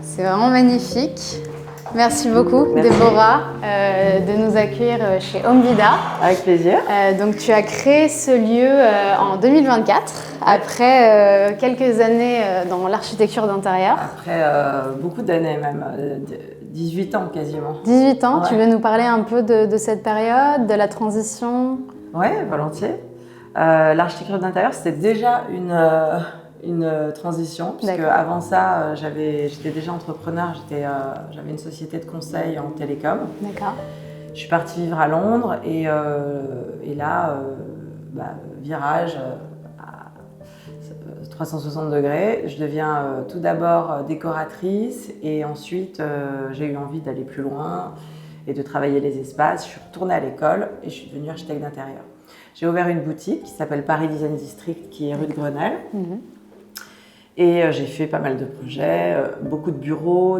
C'est vraiment magnifique. Merci beaucoup, Merci. Déborah, de nous accueillir chez Home Vida. Avec plaisir. Donc, tu as créé ce lieu en 2024, après quelques années dans l'architecture d'intérieur. Après beaucoup d'années même, 18 ans quasiment. 18 ans, Ouais. Tu veux nous parler un peu de cette période, de la transition? Oui, volontiers. L'architecture d'intérieur, c'était déjà une transition, puisque avant ça, j'étais déjà entrepreneur, j'avais une société de conseil en télécom. D'accord. Je suis partie vivre à Londres et là, virage à 360 degrés. Je deviens tout d'abord décoratrice et ensuite j'ai eu envie d'aller plus loin et de travailler les espaces. Je suis retournée à l'école et je suis devenue architecte d'intérieur. J'ai ouvert une boutique qui s'appelle Paris Design District, qui est rue de Grenelle. Et j'ai fait pas mal de projets, beaucoup de bureaux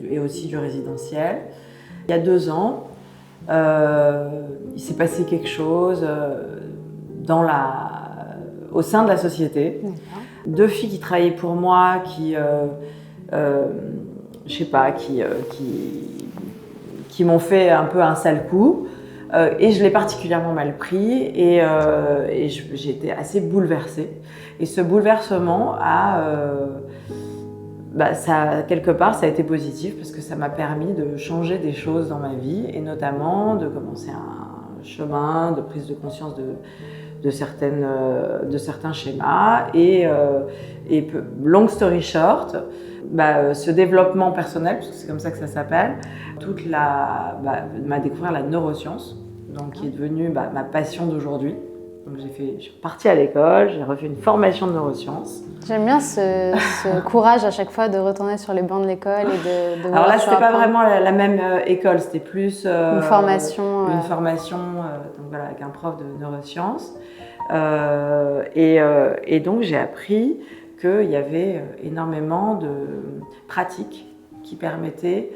et aussi du résidentiel. Il y a 2 ans, il s'est passé quelque chose au sein de la société. Deux filles qui travaillaient pour moi, qui m'ont fait un peu un sale coup. Et je l'ai particulièrement mal pris et j'ai été assez bouleversée. Et ce bouleversement quelque part, ça a été positif parce que ça m'a permis de changer des choses dans ma vie et notamment de commencer un chemin de prise de conscience de certains schémas et long story short, ce développement personnel, parce que c'est comme ça que ça s'appelle, m'a découvert la neuroscience, donc qui est devenue ma passion d'aujourd'hui. Donc je suis partie à l'école, j'ai refait une formation de neurosciences. J'aime bien ce courage à chaque fois de retourner sur les bancs de l'école et de Alors là, c'était pas vraiment la même école, c'était plus une formation. Une formation avec un prof de neurosciences. Et donc j'ai appris qu'il y avait énormément de pratiques qui permettaient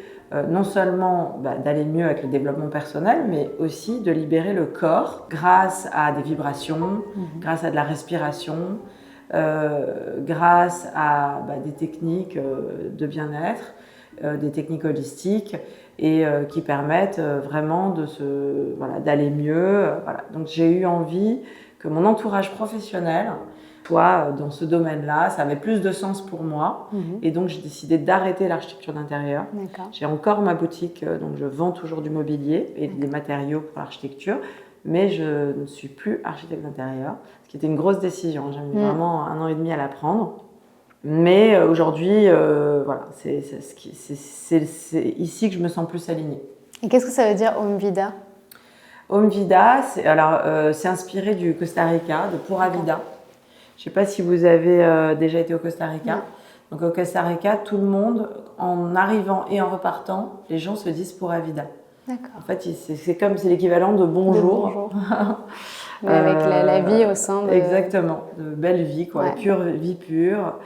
non seulement d'aller mieux avec le développement personnel, mais aussi de libérer le corps grâce à des vibrations, grâce à de la respiration, grâce à des techniques de bien-être, des techniques holistiques et qui permettent vraiment d'aller mieux. Donc j'ai eu envie que mon entourage professionnel soit dans ce domaine-là, ça avait plus de sens pour moi. Et donc j'ai décidé d'arrêter l'architecture d'intérieur. J'ai encore ma boutique, donc je vends toujours du mobilier et des matériaux pour l'architecture, mais je ne suis plus architecte d'intérieur, ce qui était une grosse décision. J'ai mis vraiment 1 an et demi à la prendre. Mais aujourd'hui, c'est ici que je me sens plus alignée. Et qu'est-ce que ça veut dire Home Vida? Home Vida, c'est inspiré du Costa Rica, de Pura Vida. Je ne sais pas si vous avez déjà été au Costa Rica. Donc au Costa Rica, tout le monde, en arrivant et en repartant, les gens se disent Pura Vida. D'accord. En fait, c'est l'équivalent de bonjour. Mais avec la vie au sein de... Exactement, de belle vie, vie pure.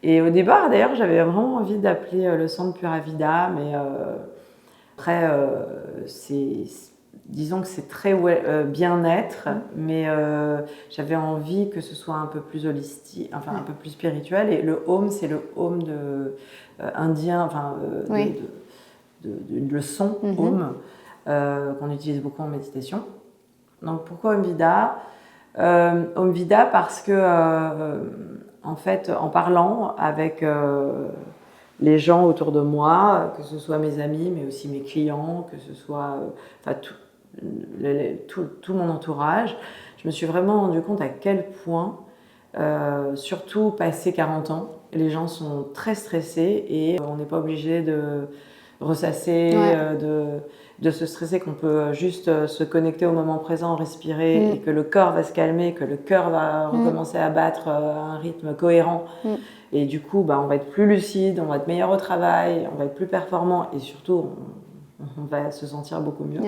Et au départ, d'ailleurs, j'avais vraiment envie d'appeler le centre Pura Vida, mais après, disons que c'est très bien-être, mais j'avais envie que ce soit un peu plus holistique, un peu plus spirituel. Et le home, c'est le home indien, le son home qu'on utilise beaucoup en méditation. Donc pourquoi Home Vida? Home Vida parce que en fait, en parlant avec les gens autour de moi, que ce soit mes amis, mais aussi mes clients, que ce soit tout mon entourage, je me suis vraiment rendu compte à quel point, surtout passé 40 ans, les gens sont très stressés et on n'est pas obligé de ressasser, de se stresser, qu'on peut juste se connecter au moment présent, respirer et que le corps va se calmer, que le cœur va recommencer à battre à un rythme cohérent. Et du coup, on va être plus lucide, on va être meilleur au travail, on va être plus performant et surtout, on va se sentir beaucoup mieux.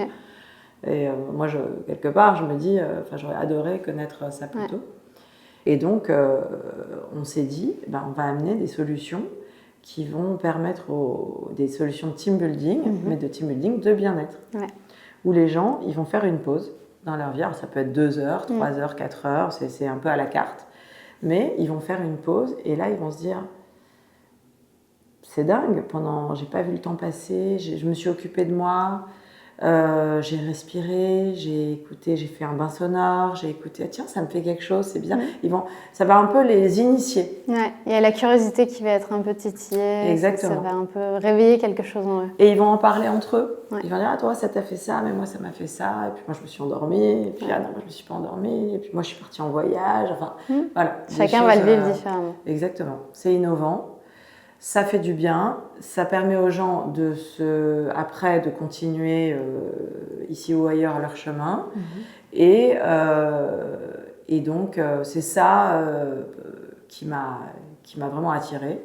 Et moi, quelque part, je me dis, j'aurais adoré connaître ça plus tôt. Et donc, on s'est dit, on va amener des solutions qui vont permettre des solutions de team building, mais de team building de bien-être. Où les gens, ils vont faire une pause dans leur vie. Alors, ça peut être 2 heures, 3 heures, 4 heures, c'est un peu à la carte. Mais ils vont faire une pause et là, ils vont se dire, c'est dingue. J'ai pas vu le temps passer. Je me suis occupée de moi. J'ai respiré, j'ai écouté, j'ai fait un bain sonore, j'ai écouté, tiens, ça me fait quelque chose, c'est bizarre. Ça va un peu les initier. Ouais, il y a la curiosité qui va être un peu titillée. Exactement. Ça va un peu réveiller quelque chose en eux. Et ils vont en parler entre eux. Ouais. Ils vont dire, ah, toi, ça t'a fait ça, mais moi, ça m'a fait ça. Et puis moi, je me suis endormie. Et puis, ah non, moi, je me suis pas endormie. Et puis moi, je suis partie en voyage. Enfin, voilà. Chacun va le vivre différemment. Exactement. C'est innovant. Ça fait du bien, ça permet aux gens après de continuer ici ou ailleurs leur chemin. Et donc, c'est ça qui m'a vraiment attirée.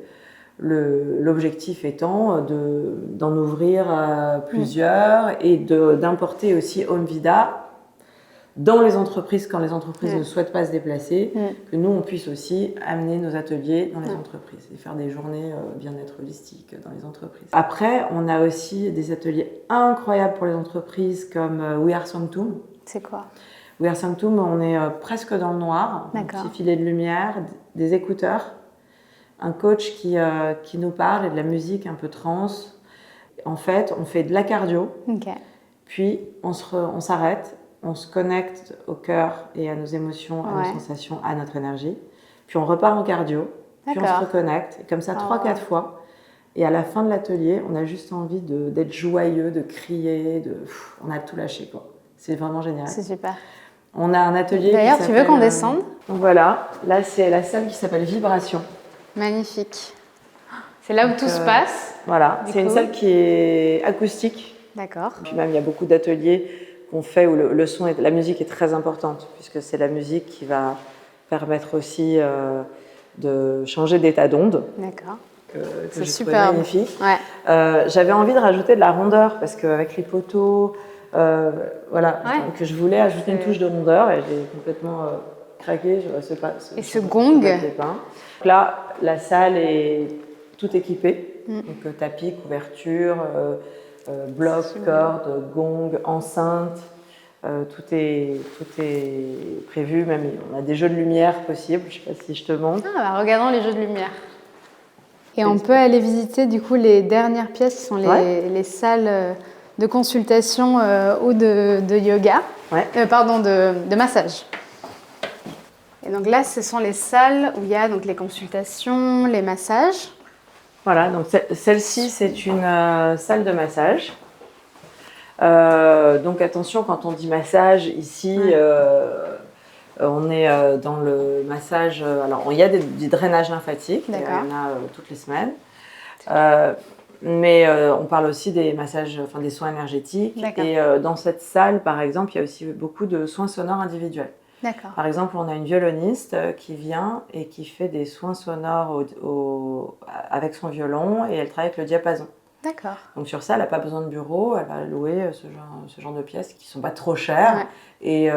L'objectif étant d'en ouvrir plusieurs et d'importer aussi Homevida dans les entreprises, quand les entreprises ne souhaitent pas se déplacer, que nous, on puisse aussi amener nos ateliers dans les entreprises et faire des journées bien-être holistique dans les entreprises. Après, on a aussi des ateliers incroyables pour les entreprises comme We Are Sanctum. C'est quoi? We Are Sanctum, on est presque dans le noir, un petit filet de lumière, des écouteurs, un coach qui nous parle et de la musique un peu trance. En fait, on fait de la cardio, puis on s'arrête. On se connecte au cœur et à nos émotions, à nos sensations, à notre énergie. Puis on repart en cardio, puis on se reconnecte, et comme ça 3-4 fois. Et à la fin de l'atelier, on a juste envie d'être joyeux, de crier, on a tout lâché, quoi. C'est vraiment génial. C'est super. On a un atelier. D'ailleurs, tu veux qu'on descende? Donc voilà, là c'est la salle qui s'appelle Vibration. Magnifique. C'est là où tout se passe. Voilà, c'est une salle qui est acoustique. D'accord. Puis même, il y a beaucoup d'ateliers qu'on fait où le son la musique est très importante, puisque c'est la musique qui va permettre aussi de changer d'état d'onde. D'accord. C'est super magnifique. Ouais. J'avais envie de rajouter de la rondeur, parce qu'avec les poteaux, donc je voulais ajouter une touche de rondeur, et j'ai complètement craqué. Et ce gong. Donc là, la salle est toute équipée, donc tapis, couverture, bloc, corde, gong, enceinte, tout est prévu. Même on a des jeux de lumière possibles. Je ne sais pas si je te montre. Regardons les jeux de lumière. Et on peut aller visiter du coup les dernières pièces qui sont les salles de consultation ou de yoga, de massage. Et donc là, ce sont les salles où il y a donc les consultations, les massages. Voilà, donc celle-ci, c'est une salle de massage. Donc attention, quand on dit massage, ici, on est dans le massage. Alors, il y a du drainage lymphatique, il y en a toutes les semaines. Mais on parle aussi des massages, des soins énergétiques. Et dans cette salle, par exemple, il y a aussi beaucoup de soins sonores individuels. Par exemple, on a une violoniste qui vient et qui fait des soins sonores avec son violon, et elle travaille avec le diapason. Donc sur ça, elle n'a pas besoin de bureau, elle va louer ce genre de pièces qui ne sont pas trop chères et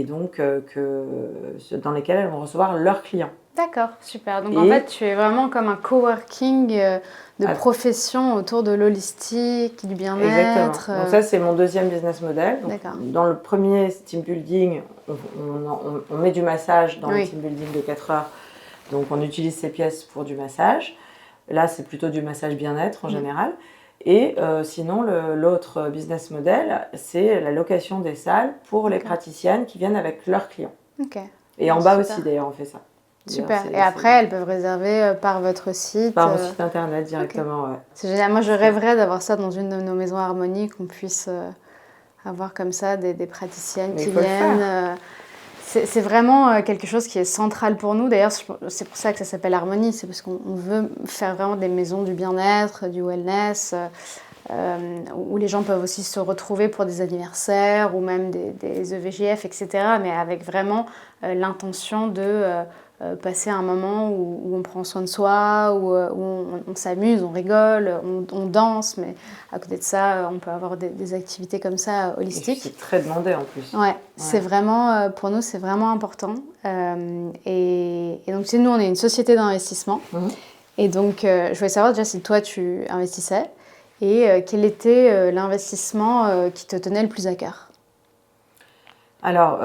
donc dans lesquelles elles vont recevoir leurs clients. D'accord, super. Donc en fait, tu es vraiment comme un coworking de profession autour de l'holistique, du bien-être. Exactement. Donc ça, c'est mon deuxième business model. Donc, dans le premier team building, on met du massage dans le team building de 4 heures. Donc on utilise ces pièces pour du massage. Là, c'est plutôt du massage bien-être en général. Et sinon, l'autre business model, c'est la location des salles pour les praticiennes qui viennent avec leurs clients. Et en bas aussi, d'ailleurs, on fait ça. Super. Et après, elles peuvent réserver par votre site. Par votre site internet directement, C'est génial. Moi, je rêverais d'avoir ça dans une de nos maisons Harmonie, qu'on puisse avoir comme ça des praticiennes qui viennent. C'est vraiment quelque chose qui est central pour nous. D'ailleurs, c'est pour ça que ça s'appelle Harmonie. C'est parce qu'on veut faire vraiment des maisons du bien-être, du wellness, où les gens peuvent aussi se retrouver pour des anniversaires ou même des EVGF, etc. Mais avec vraiment l'intention de passer un moment où on prend soin de soi, où on s'amuse, on rigole, on danse, mais à côté de ça, on peut avoir des activités comme ça holistiques. C'est très demandé en plus. C'est vraiment, pour nous, c'est vraiment important. Et donc, nous, on est une société d'investissement. Et donc, je voulais savoir déjà si toi, tu investissais et quel était l'investissement qui te tenait le plus à cœur. Alors,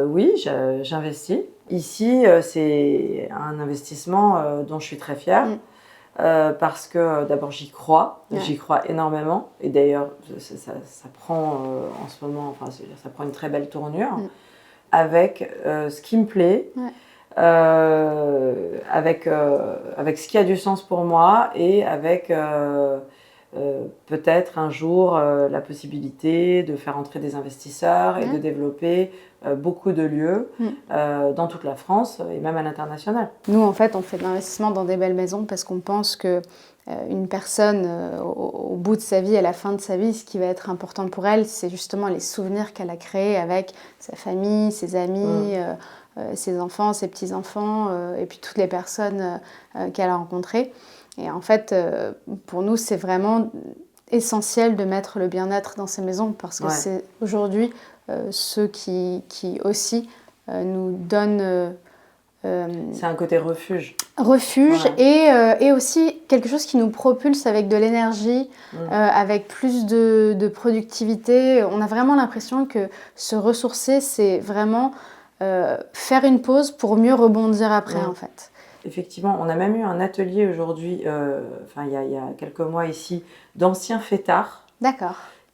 oui, j'investis. Ici, c'est un investissement dont je suis très fière. parce que d'abord j'y crois énormément. Et d'ailleurs, ça prend en ce moment, enfin, ça prend une très belle tournure avec ce qui me plaît. Avec ce qui a du sens pour moi et avec peut-être un jour la possibilité de faire entrer des investisseurs et de développer beaucoup de lieux dans toute la France et même à l'international. Nous, en fait, on fait de l'investissement dans des belles maisons parce qu'on pense que une personne, au bout de sa vie, à la fin de sa vie, ce qui va être important pour elle, c'est justement les souvenirs qu'elle a créés avec sa famille, ses amis, ses enfants, ses petits-enfants, et puis toutes les personnes qu'elle a rencontrées. Et en fait, pour nous, c'est vraiment essentiel de mettre le bien-être dans ces maisons parce que c'est aujourd'hui ceux qui aussi nous donnent... c'est un côté refuge. Refuge et aussi quelque chose qui nous propulse avec de l'énergie, avec plus de productivité. On a vraiment l'impression que se ressourcer, c'est vraiment faire une pause pour mieux rebondir après, en fait. Effectivement, on a même eu un atelier aujourd'hui, il y a quelques mois ici, d'anciens fêtards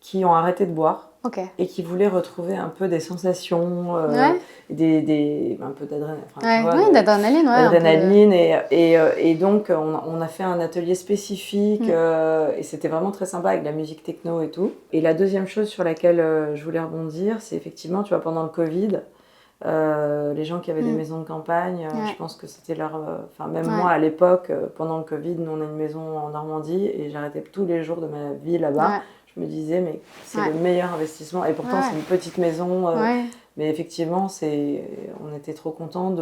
qui ont arrêté de boire et qui voulaient retrouver un peu des sensations, un peu d'adrénaline. Et donc, on a fait un atelier spécifique et c'était vraiment très sympa avec de la musique techno et tout. Et la deuxième chose sur laquelle je voulais rebondir, c'est effectivement, tu vois, pendant le Covid, les gens qui avaient des maisons de campagne, je pense que c'était leur... moi, à l'époque, pendant le Covid, nous, on a une maison en Normandie et j'arrêtais tous les jours de ma vie là-bas. Je me disais, mais c'est le meilleur investissement. Et pourtant, c'est une petite maison. Mais effectivement, on était trop contents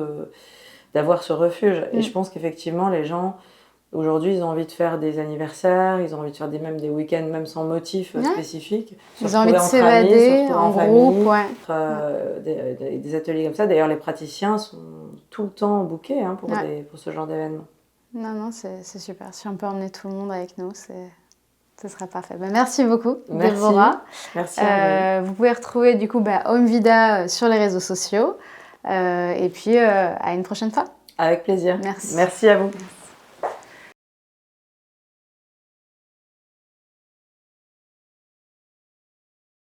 d'avoir ce refuge. Et je pense qu'effectivement, les gens... Aujourd'hui, ils ont envie de faire des anniversaires, ils ont envie de faire même des week-ends, même sans motif spécifique. Ils ont envie de s'évader en groupe, des ateliers comme ça. D'ailleurs, les praticiens sont tout le temps bookés pour ce genre d'événement. Non, c'est super. Si on peut emmener tout le monde avec nous, ce serait parfait. Merci beaucoup, Déborah. Merci. Vous pouvez retrouver du coup Home Vida sur les réseaux sociaux. Et puis, à une prochaine fois. Avec plaisir. Merci. Merci à vous. Merci.